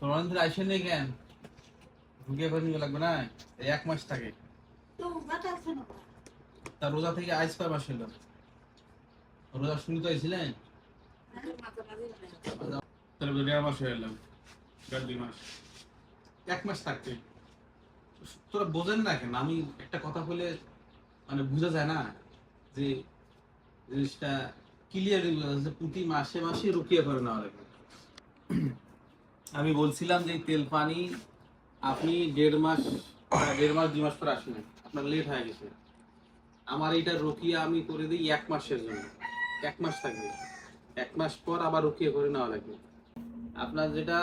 তোমার ধরে আইসেন নেই কেন? ঢুকে করে নিয়ে লাগবে না, এই 1 মাস থাকে। তা রোজা থেকে আইস কয় মাস হলো? রোজা শুরু তো আইছিলেন, তাহলে 1.5 মাস হয়ে গেল, 1.5-2 মাস, 1 মাস থাকতে তোরা বোঝেন না কেন? আমি একটা কথা বলে মানে বোঝা যায় না যে জিনিসটা ক্লিয়ারলি বোঝা যাচ্ছে, প্রতি মাসে মাসে রুকিয়ে করে নেওয়া লাগবে। আমি বলছিলাম যে তেল পানি আপনি 1.5 মাস 2 মাস পর আসেন, আপনার লেট হয়ে গেছে। আমার এইটা রুকিয়া আমি করে দিই 1 মাসের জন্য, 1 মাস থাকবে, 1 মাস পর আবার রুকিয়ে করে নেওয়া লাগবে। আপনার যেটা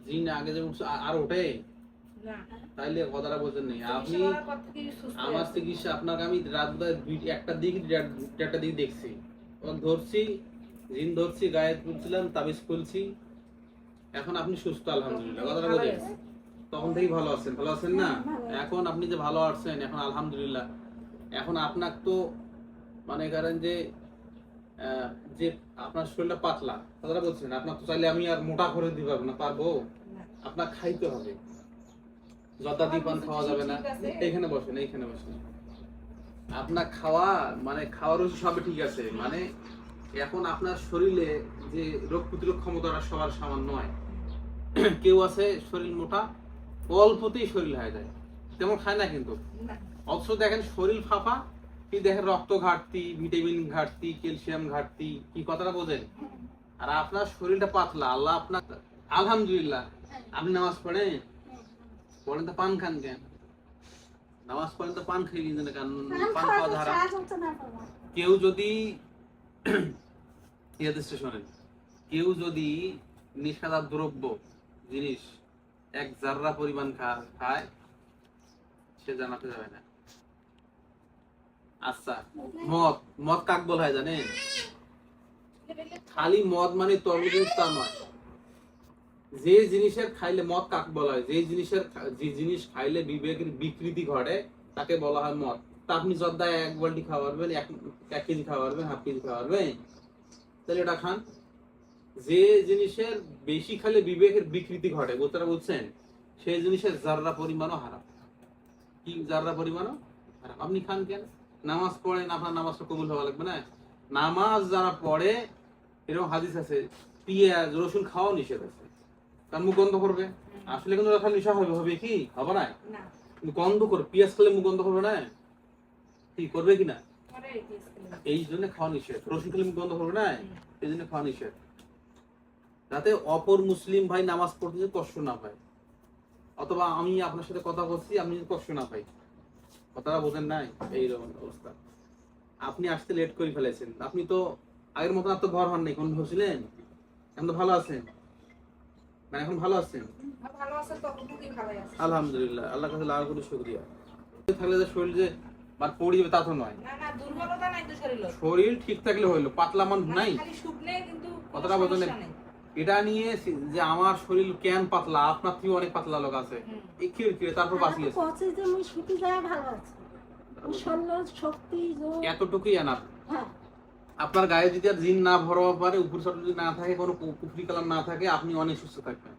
জিন আগে যেমন আর ওঠে তাইলে কথাটা বোঝেন নেই আপনি। আমার চিকিৎসা আপনাকে আমি রাত 1টার দিকে 1:30টার দিকে দেখছি, ধরছি জিন ধরছি, গায়ে তুলছিলাম, তাবিজ খুলছি, এখন আপনি সুস্থ আলহামদুলিল্লাহ। কথাটা বোঝেন? তখন থেকেই ভালো আছেন, ভালো আছেন না? এখন আপনি যে ভালো আছেন এখন আলহামদুলিল্লাহ। এখন আপনার তো মানে করেন যে যে আপনার শরীরটা পাতলা, কথাটা বলছেন, আপনার তো চাইলে আমি আর মোটা করে দিতে পারবো না, পারবো? আপনার খাইতে হবে, জর্দা দীপান খাওয়া যাবে না। এইখানে বসেন, এইখানে বসেন। আপনার খাওয়া মানে খাওয়ার সবই ঠিক আছে, মানে এখন আপনার শরীরে যে রোগ প্রতিরোধ ক্ষমতাটা সবার সমান নয়। কেউ আছে শরীর মোটা, অল্পতেই শরীর হয়ে যায়, তেমন খায় না কিন্তু, অথচ দেখেন শরীর ফাঁপা, কি দেখেন রক্ত ঘাটতি, ভিটামিন ঘাটতি, ক্যালসিয়াম ঘাটতি, কি কথাটা বোঝেন? আর আপনার শরীরটা পাতলা, আল্লাহ আপনার আলহামদুলিল্লাহ। আপনি নামাজ পড়েন, পড়েন তো পান খান কেন? নামাজ পড়েন তো পান খেয়ে গেছেন কেন? পান খাওয়া ধারা। কেউ যদি শোনেন, কেউ যদি নিষেধাজ্ঞ দ্রব্য জিনিস 1 জাররা পরিমাণ খায়, সে জানাতে যাবে না। আচ্ছা, মদ, মদ কাক বলা হয় জানেন? খালি মদ মানে তরমুজ তা নয়। যে জিনিসের খাইলে মদ কাক বলা হয়, যে জিনিস খাইলে বিবেকের বিকৃতি ঘটে তাকে বলা হয় মদ। তা আপনি জর্দায় 1 বালতি খাওয়া পারবেন, 1 কেজি খাওয়া পারবেন, 1/2 কেজি খাওয়া পারবেন, তাহলে এটা খান। যে জিনিসের বেশি খাইলে বিবেকের বিকৃতি ঘটে, কথাটা বলছেন, সেই জিনিসের জাররা পরিমাণও হারাম। কি জাররা পরিমাণও হারাম, আপনি খান কেন? নামাজ পড়েন, আপনার নামাজটা কবুল হওয়া লাগবে না? নামাজ যারা পড়ে, এরকম হাদিস আছে, পেঁয়াজ রসুন খাওয়া নিষেধ আছে, কারণ মুখ গন্ধ করবে। আসলে কিন্তু রাখার নেশা হবে, হবে কি হবে না? কিন্তু গন্ধ করবে, পেঁয়াজ খেলে মুখ গন্ধ করবে না, কি করবে কিনা? এই জন্য খাওয়া নিষেধ। রসুন খেলে মুখ গন্ধ করবে না, এই জন্য খাওয়া নিষেধ, যাতে অপর মুসলিম ভাই নামাজ পড়তে কষ্ট না পায়, অথবা আমি আপনার সাথে কথা বলছি আপনি কষ্ট না পাই। কথাটা বোঝেন নাই? এইরকম অবস্থা। আপনি আসতে লেট করে ফেলেছেন, আপনি তো আগের মতন আর তো ভর হন নাই, কোন হয়েছিলেন, এখন তো ভালো আছেন, মানে এখন ভালো আছেন আলহামদুলিল্লাহ। আল্লাহ কাছে লাখ কোটি শুকরিয়া। থাকলে যে শরীর যে পড়ে যাবে তা তো নয়, শরীর ঠিক থাকলে হইলো, পাতলা মান নাই, কথাটা বোঝেন? এটা নিয়ে যে আমার শরীর কেন পাতলা, আপনার থেকে অনেক পাতলা লোক আছে, এই কিরে তারপর বাঁচিয়েছে, এতটুকুই এনাফ। আপনার গায়ে যদি আর জিন না ভরবা পারে, উপর যদি না থাকে, কোনো কুফরি কালাম না থাকে, আপনি অনেক সুস্থ থাকবেন।